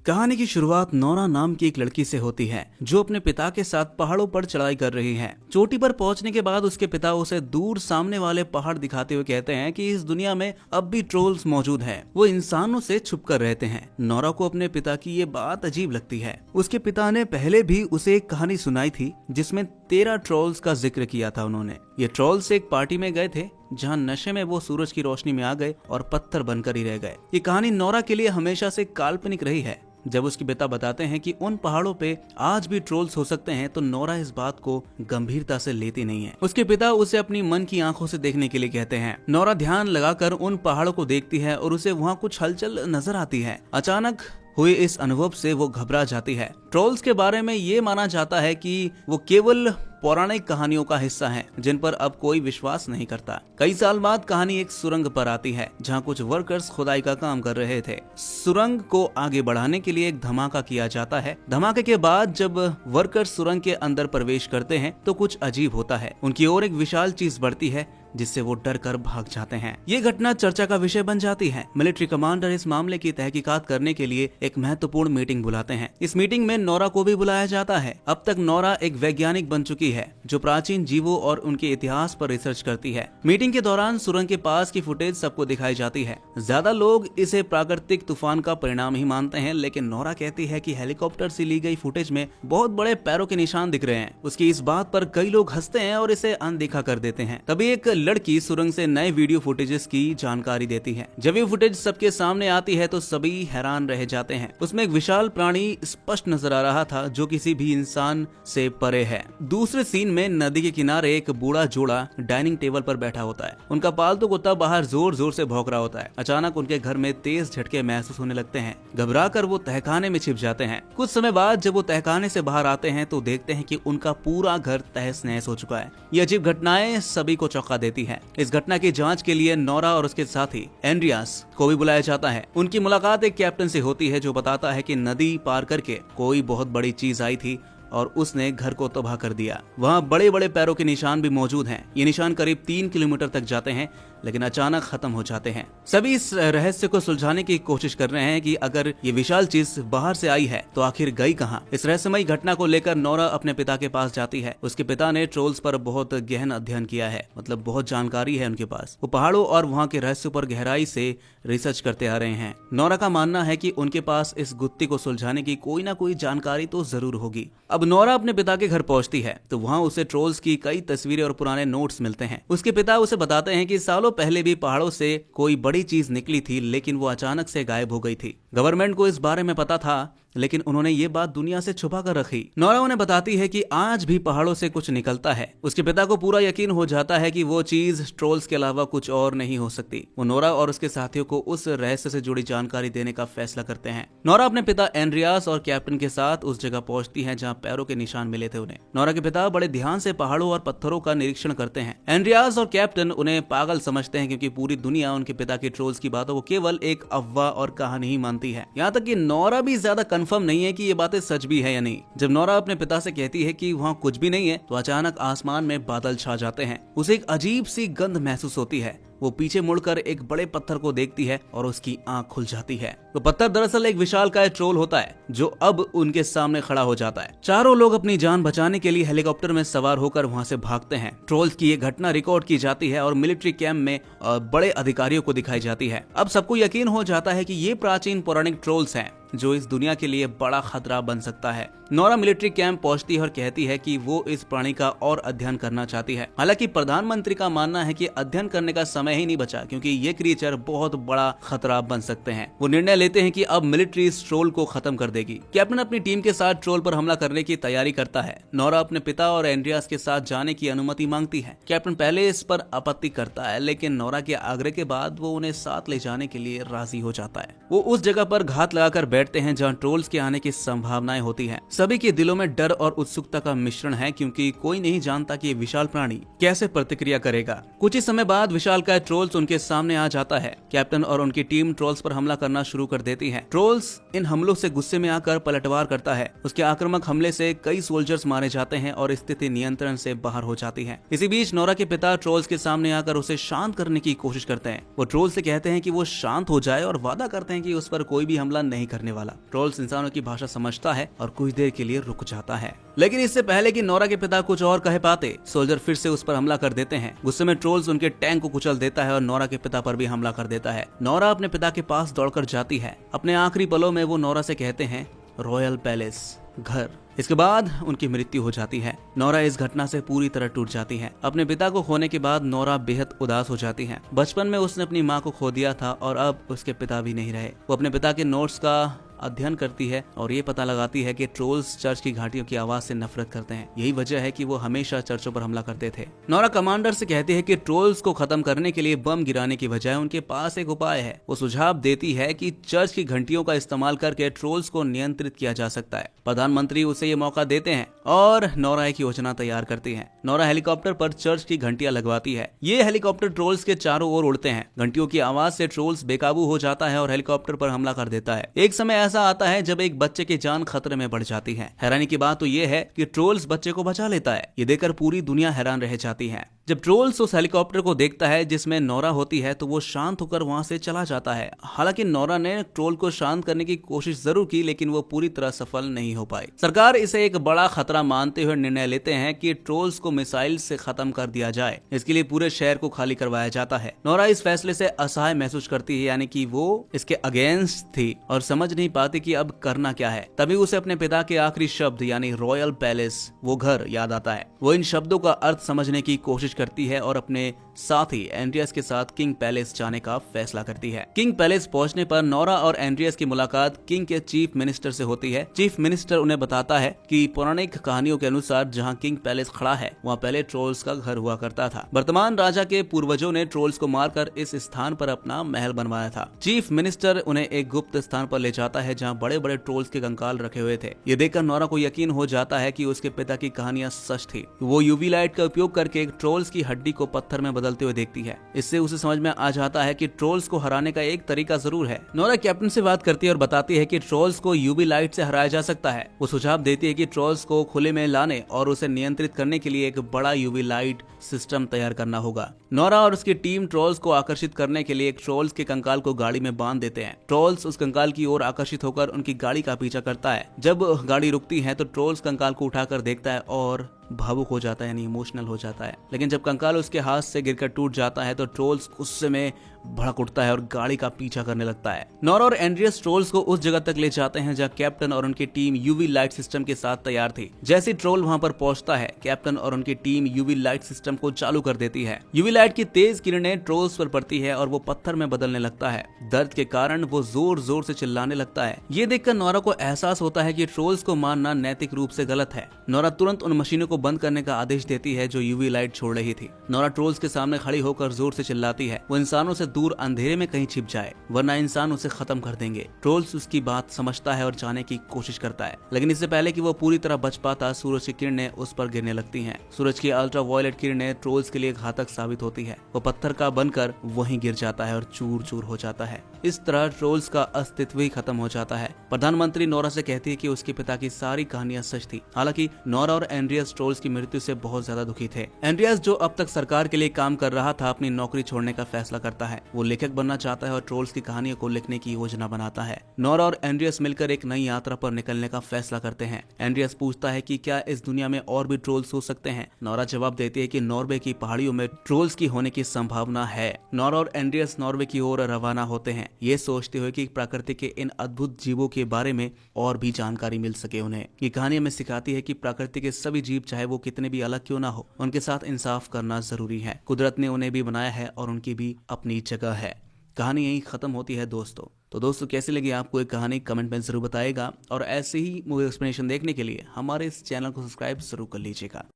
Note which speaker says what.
Speaker 1: कहानी की शुरुआत नोरा नाम की एक लड़की से होती है जो अपने पिता के साथ पहाड़ों पर चढ़ाई कर रही है। चोटी पर पहुंचने के बाद उसके पिता उसे दूर सामने वाले पहाड़ दिखाते हुए कहते हैं कि इस दुनिया में अब भी ट्रोल्स मौजूद हैं। वो इंसानों से छुपकर रहते हैं। नोरा को अपने पिता की ये बात अजीब लगती है। उसके पिता ने पहले भी उसे एक कहानी सुनाई थी जिसमें 13 ट्रोल्स का जिक्र किया था उन्होंने। ये ट्रोल्स एक पार्टी में गए थे जहां नशे में वो सूरज की रोशनी में आ गए और पत्थर बनकर ही रह गए। ये कहानी नोरा के लिए हमेशा से काल्पनिक रही है। जब उसके पिता बताते हैं कि उन पहाड़ों पे आज भी ट्रोल्स हो सकते हैं तो नोरा इस बात को गंभीरता से लेती नहीं है। उसके पिता उसे अपनी मन की आंखों से देखने के लिए कहते हैं। नोरा ध्यान लगाकर उन पहाड़ों को देखती है और उसे वहाँ कुछ हलचल नजर आती है। अचानक हुए इस अनुभव से वो घबरा जाती है। ट्रोल्स के बारे में ये माना जाता है कि वो केवल पौराणिक कहानियों का हिस्सा हैं, जिन पर अब कोई विश्वास नहीं करता। कई साल बाद कहानी एक सुरंग पर आती है जहां कुछ वर्कर्स खुदाई का काम कर रहे थे। सुरंग को आगे बढ़ाने के लिए एक धमाका किया जाता है। धमाके के बाद जब वर्कर्स सुरंग के अंदर प्रवेश करते हैं तो कुछ अजीब होता है। उनकी ओर एक विशाल चीज बढ़ती है जिससे वो डर कर भाग जाते हैं। ये घटना चर्चा का विषय बन जाती है। मिलिट्री कमांडर इस मामले की तहकीकात करने के लिए एक महत्वपूर्ण मीटिंग बुलाते हैं। इस मीटिंग में नोरा को भी बुलाया जाता है। अब तक नोरा एक वैज्ञानिक बन चुकी है जो प्राचीन जीवों और उनके इतिहास पर रिसर्च करती है। मीटिंग के दौरान सुरंग के पास की फुटेज सबको दिखाई जाती है। ज्यादा लोग इसे प्राकृतिक तूफान का परिणाम ही मानते हैं, लेकिन नोरा कहती है कि हेलीकॉप्टर से ली गई फुटेज में बहुत बड़े पैरों के निशान दिख रहे हैं। उसकी इस बात पर कई लोग हंसते हैं और इसे अनदेखा कर देते हैं। तभी एक लड़की सुरंग से नए वीडियो फुटेजेस की जानकारी देती है। जब ये फुटेज सबके सामने आती है तो सभी हैरान रह जाते हैं। उसमें एक विशाल प्राणी स्पष्ट नजर आ रहा था जो किसी भी इंसान से परे है। दूसरे सीन में नदी के किनारे एक बूढ़ा जोड़ा डाइनिंग टेबल पर बैठा होता है। उनका पालतू कुत्ता बाहर जोर जोर से भौंक रहा होता है। अचानक उनके घर में तेज झटके महसूस होने लगते हैं। घबराकर वो तहखाने में छिप जाते हैं। कुछ समय बाद जब वो तहखाने से बाहर आते हैं तो देखते हैं कि उनका पूरा घर तहस नहस हो चुका है। ये अजीब घटनाएं सभी को चौंका देती है। इस घटना की जांच के लिए नोरा और उसके साथी एंड्रियास को भी बुलाया जाता है। उनकी मुलाकात एक कैप्टन से होती है जो बताता है कि नदी पार करके कोई बहुत बड़ी चीज आई थी और उसने घर को तबाह कर दिया। वहाँ बड़े बड़े पैरों के निशान भी मौजूद हैं। ये निशान करीब 3 किलोमीटर तक जाते हैं लेकिन अचानक खत्म हो जाते हैं। सभी इस रहस्य को सुलझाने की कोशिश कर रहे हैं कि अगर ये विशाल चीज बाहर से आई है तो आखिर गई कहाँ। इस रहस्यमयी घटना को लेकर नोरा अपने पिता के पास जाती है। उसके पिता ने ट्रोल्स पर बहुत गहन अध्ययन किया है, मतलब बहुत जानकारी है उनके पास। वो पहाड़ों और वहाँ के रहस्य पर गहराई से रिसर्च करते आ रहे हैं। नोरा का मानना है कि उनके पास इस गुत्थी को सुलझाने की कोई ना कोई जानकारी तो जरूर होगी। अब नोरा अपने पिता के घर पहुंचती है तो वहाँ उसे ट्रोल्स की कई तस्वीरें और पुराने नोट्स मिलते हैं। उसके पिता उसे बताते हैं कि सालों पहले भी पहाड़ों से कोई बड़ी चीज निकली थी लेकिन वो अचानक से गायब हो गई थी। गवर्नमेंट को इस बारे में पता था लेकिन उन्होंने ये बात दुनिया से छुपा कर रखी। नोरा उन्हें बताती है कि आज भी पहाड़ों से कुछ निकलता है। उसके पिता को पूरा यकीन हो जाता है कि वो चीज ट्रोल्स के अलावा कुछ और नहीं हो सकती। वो नोरा और उसके साथियों को उस रहस्य से जुड़ी जानकारी देने का फैसला करते हैं। नोरा अपने पिता एंड्रियास और कैप्टन के साथ उस जगह पहुंचती है जहां पैरों के निशान मिले थे उन्हें। नोरा के पिता बड़े ध्यान से पहाड़ों और पत्थरों का निरीक्षण करते हैं। एंड्रियास और कैप्टन उन्हें पागल समझते हैं क्योंकि पूरी दुनिया उनके पिता की ट्रोल्स की बातों को केवल एक अफवाह और कहानी ही मानती है। यहाँ तक कि नोरा भी ज्यादा कंफर्म नहीं है कि ये बातें सच भी है या नहीं। जब नोरा अपने पिता से कहती है कि वहाँ कुछ भी नहीं है तो अचानक आसमान में बादल छा जाते हैं। उसे एक अजीब सी गंध महसूस होती है। वो पीछे मुड़कर एक बड़े पत्थर को देखती है और उसकी आंख खुल जाती है। तो पत्थर दरअसल एक विशालकाय ट्रोल होता है जो अब उनके सामने खड़ा हो जाता है। चारों लोग अपनी जान बचाने के लिए हेलीकॉप्टर में सवार होकर वहां से भागते हैं। ट्रोल्स की ये घटना रिकॉर्ड की जाती है और मिलिट्री कैंप में बड़े अधिकारियों को दिखाई जाती है। अब सबको यकीन हो जाता है कि ये प्राचीन पौराणिक ट्रोल्स हैं जो इस दुनिया के लिए बड़ा खतरा बन सकता है। नोरा मिलिट्री कैंप पहुंचती है और कहती है कि वो इस प्राणी का और अध्ययन करना चाहती है। हालांकि प्रधानमंत्री का मानना है कि अध्ययन करने का समय ही नहीं बचा क्योंकि ये क्रिएचर बहुत बड़ा खतरा बन सकते हैं। वो निर्णय लेते हैं कि अब मिलिट्री इस ट्रोल को खत्म कर देगी। कैप्टन अपनी टीम के साथ ट्रोल पर हमला करने की तैयारी करता है। नोरा अपने पिता और एंड्रियास के साथ जाने की अनुमति मांगती है। कैप्टन पहले इस पर आपत्ति करता है लेकिन नोरा के आग्रह के बाद वो उन्हें साथ ले जाने के लिए राजी हो जाता है। वो उस जगह पर घात लगाकर बैठते हैं जहाँ ट्रोल्स के आने की संभावनाएं होती हैं। सभी के दिलों में डर और उत्सुकता का मिश्रण है क्योंकि कोई नहीं जानता कि ये विशाल प्राणी कैसे प्रतिक्रिया करेगा। कुछ ही समय बाद विशालकाय ट्रोल्स उनके सामने आ जाता है। कैप्टन और उनकी टीम ट्रोल्स पर हमला करना शुरू कर देती है। ट्रोल्स इन हमलों से गुस्से में आकर पलटवार करता है। उसके आक्रामक हमले से कई सोल्जर्स मारे जाते हैं और स्थिति नियंत्रण से बाहर हो जाती है। इसी बीच नोरा के पिता ट्रोल्स के सामने आकर उसे शांत करने की कोशिश करते हैं। वो ट्रोल्स से कहते हैं कि वो शांत हो जाए और वादा करते हैं कि उस पर कोई भी हमला नहीं करने करने वाला। ट्रोल्स इंसानों की भाषा समझता है और कुछ देर के लिए रुक जाता है, लेकिन इससे पहले कि नोरा के पिता कुछ और कह पाते, सोल्जर फिर से उस पर हमला कर देते हैं। गुस्से में ट्रोल्स उनके टैंक को कुचल देता है और नोरा के पिता पर भी हमला कर देता है। नोरा अपने पिता के पास दौड़कर जाती है। अपने आखिरी पलों में वो नोरा से कहते हैं, रॉयल पैलेस, घर। इसके बाद उनकी मृत्यु हो जाती है। नोरा इस घटना से पूरी तरह टूट जाती है। अपने पिता को खोने के बाद नोरा बेहद उदास हो जाती है। बचपन में उसने अपनी माँ को खो दिया था और अब उसके पिता भी नहीं रहे। वो अपने पिता के नोट्स का अध्ययन करती है और ये पता लगाती है कि ट्रोल्स चर्च की घाटियों की आवाज से नफरत करते हैं। यही वजह है कि वो हमेशा चर्चों पर हमला करते थे। नोरा कमांडर से कहती है कि ट्रोल्स को खत्म करने के लिए बम गिराने की बजाय उनके पास एक उपाय है। वो सुझाव देती है कि चर्च की घंटियों का इस्तेमाल करके ट्रोल्स को नियंत्रित किया जा सकता है। प्रधानमंत्री उसे ये मौका देते हैं और नोरा एक योजना तैयार करती है। नोरा हेलीकॉप्टर पर चर्च की घंटियां लगवाती है। ये हेलीकॉप्टर ट्रोल्स के चारों ओर उड़ते हैं। घंटियों की आवाज से ट्रोल्स बेकाबू हो जाता है और हेलीकॉप्टर पर हमला कर देता है। एक समय ऐसा आता है जब एक बच्चे की जान खतरे में बढ़ जाती है। हैरानी की बात तो ये है कि ट्रोल्स बच्चे को बचा लेता है। ये देखकर पूरी दुनिया हैरान रह जाती है। जब ट्रोल्स उस हेलीकॉप्टर को देखता है जिसमें नोरा होती है तो वो शांत होकर वहां से चला जाता है। हालांकि नोरा ने ट्रोल को शांत करने की कोशिश जरूर की, लेकिन वो पूरी तरह सफल नहीं हो पाई। सरकार इसे एक बड़ा खतरा मानते हुए निर्णय लेते हैं कि ट्रोल्स को मिसाइल से खत्म कर दिया जाए। इसके लिए पूरे शहर को खाली करवाया जाता है। नोरा इस फैसले से असहाय महसूस करती है, यानी कि वो इसके अगेंस्ट थी और समझ नहीं पाती कि अब करना क्या है। तभी उसे अपने पिता के आखिरी शब्द यानी रॉयल पैलेस, वो घर याद आता है। वो इन शब्दों का अर्थ समझने की कोशिश करती है और अपने साथी एंड्रियस के साथ किंग पैलेस जाने का फैसला करती है। किंग पैलेस पहुंचने पर नोरा और एंड्रियस की मुलाकात किंग के चीफ मिनिस्टर से होती है। चीफ मिनिस्टर उन्हें बताता है कि पौराणिक कहानियों के अनुसार जहां किंग पैलेस खड़ा है वहां पहले ट्रोल्स का घर हुआ करता था। वर्तमान राजा के पूर्वजों ने ट्रोल्स को मारकर इस स्थान पर अपना महल बनवाया था। चीफ मिनिस्टर उन्हें एक गुप्त स्थान पर ले जाता है जहाँ बड़े बड़े ट्रोल्स के कंकाल रखे हुए थे। ये देखकर नोरा को यकीन हो जाता है कि उसके पिता की कहानियां सच थी। वो यूवी लाइट का उपयोग करके एक ट्रोल्स की हड्डी को पत्थर में बदलते हुए देखती है। इससे उसे समझ में आ जाता है कि ट्रोल्स को हराने का एक तरीका जरूर है। नोरा कैप्टन से बात करती है और बताती है कि ट्रोल्स को यूवी लाइट से हराया जा सकता है। वो सुझाव देती है कि ट्रोल्स को खुले में लाने और उसे नियंत्रित करने के लिए एक बड़ा यूवी लाइट सिस्टम तैयार करना होगा। नोरा और उसकी टीम ट्रोल्स को आकर्षित करने के लिए एक ट्रोल्स के कंकाल को गाड़ी में बांध देते हैं। ट्रोल्स उस कंकाल की ओर आकर्षित होकर उनकी गाड़ी का पीछा करता है। जब गाड़ी रुकती है तो ट्रोल्स कंकाल को उठाकर देखता है और भावुक हो जाता है, यानी इमोशनल हो जाता है। लेकिन जब कंकाल उसके हाथ से गिरकर टूट जाता है तो ट्रोल्स गुस्से में भड़क उठता है और गाड़ी का पीछा करने लगता है। नोरा और एंड्रियस ट्रोल्स को उस जगह तक ले जाते हैं जहां कैप्टन और उनकी टीम यूवी लाइट सिस्टम के साथ तैयार थी। जैसे ट्रोल वहां पर पहुंचता है, कैप्टन और उनकी टीम यूवी लाइट सिस्टम को चालू कर देती है। यूवी लाइट की तेज किरणें ट्रोल्स पर पड़ती है और वो पत्थर में बदलने लगता है। दर्द के कारण वो जोर जोर से चिल्लाने लगता है। ये देखकर नोरा को एहसास होता है कि ट्रोल्स को मारना नैतिक रूप से गलत है। नोरा तुरंत उन मशीनों को बंद करने का आदेश देती है जो यूवी लाइट छोड़ रही थी। नोरा ट्रोल्स के सामने खड़ी होकर जोर से चिल्लाती है वो इंसानों से दूर अंधेरे में कहीं छिप जाए, वरना इंसान उसे खत्म कर देंगे। ट्रोल्स उसकी बात समझता है और जाने की कोशिश करता है, लेकिन इससे पहले कि वो पूरी तरह बच पाता, सूरज की किरणें उस पर गिरने लगती हैं। सूरज की अल्ट्रा वायलेट किरणें ट्रोल्स के लिए घातक साबित होती है। वो पत्थर का बनकर वहीं गिर जाता है और चूर चूर हो जाता है। इस तरह ट्रोल्स का अस्तित्व ही खत्म हो जाता है। प्रधानमंत्री नोरा से कहती है कि उसके पिता की सारी कहानियां सच थी। हालांकि नोरा और एंड्रियस ट्रोल्स की मृत्यु से बहुत ज्यादा दुखी थे। एंड्रियस, जो अब तक सरकार के लिए काम कर रहा था, अपनी नौकरी छोड़ने का फैसला करता है। वो लेखक बनना चाहता है और ट्रोल्स की कहानियों को लिखने की योजना बनाता है। नोरा और एंड्रियस मिलकर एक नई यात्रा पर निकलने का फैसला करते हैं। एंड्रियस पूछता है कि क्या इस दुनिया में और भी ट्रोल्स हो सकते हैं। नोरा जवाब देती है कि नॉर्वे की पहाड़ियों में ट्रोल्स की होने की संभावना है। नोरा और एंड्रियस नॉर्वे की ओर रवाना होते हैं, ये सोचते हुए कि प्रकृति के इन अद्भुत जीवों के बारे में और भी जानकारी मिल सके उन्हें। ये कहानी हमें सिखाती है कि प्रकृति के सभी जीव, चाहे वो कितने भी अलग क्यों ना हो, उनके साथ इंसाफ करना जरूरी है। कुदरत ने उन्हें भी बनाया है और उनकी भी अपनी जगह है। कहानी यहीं खत्म होती है दोस्तों। तो दोस्तों, कैसी लगी आपको एक कहानी, कमेंट में जरूर बताएगा और ऐसे ही मूवी एक्सप्लेनेशन देखने के लिए हमारे इस चैनल को सब्सक्राइब जरूर कर लीजिएगा।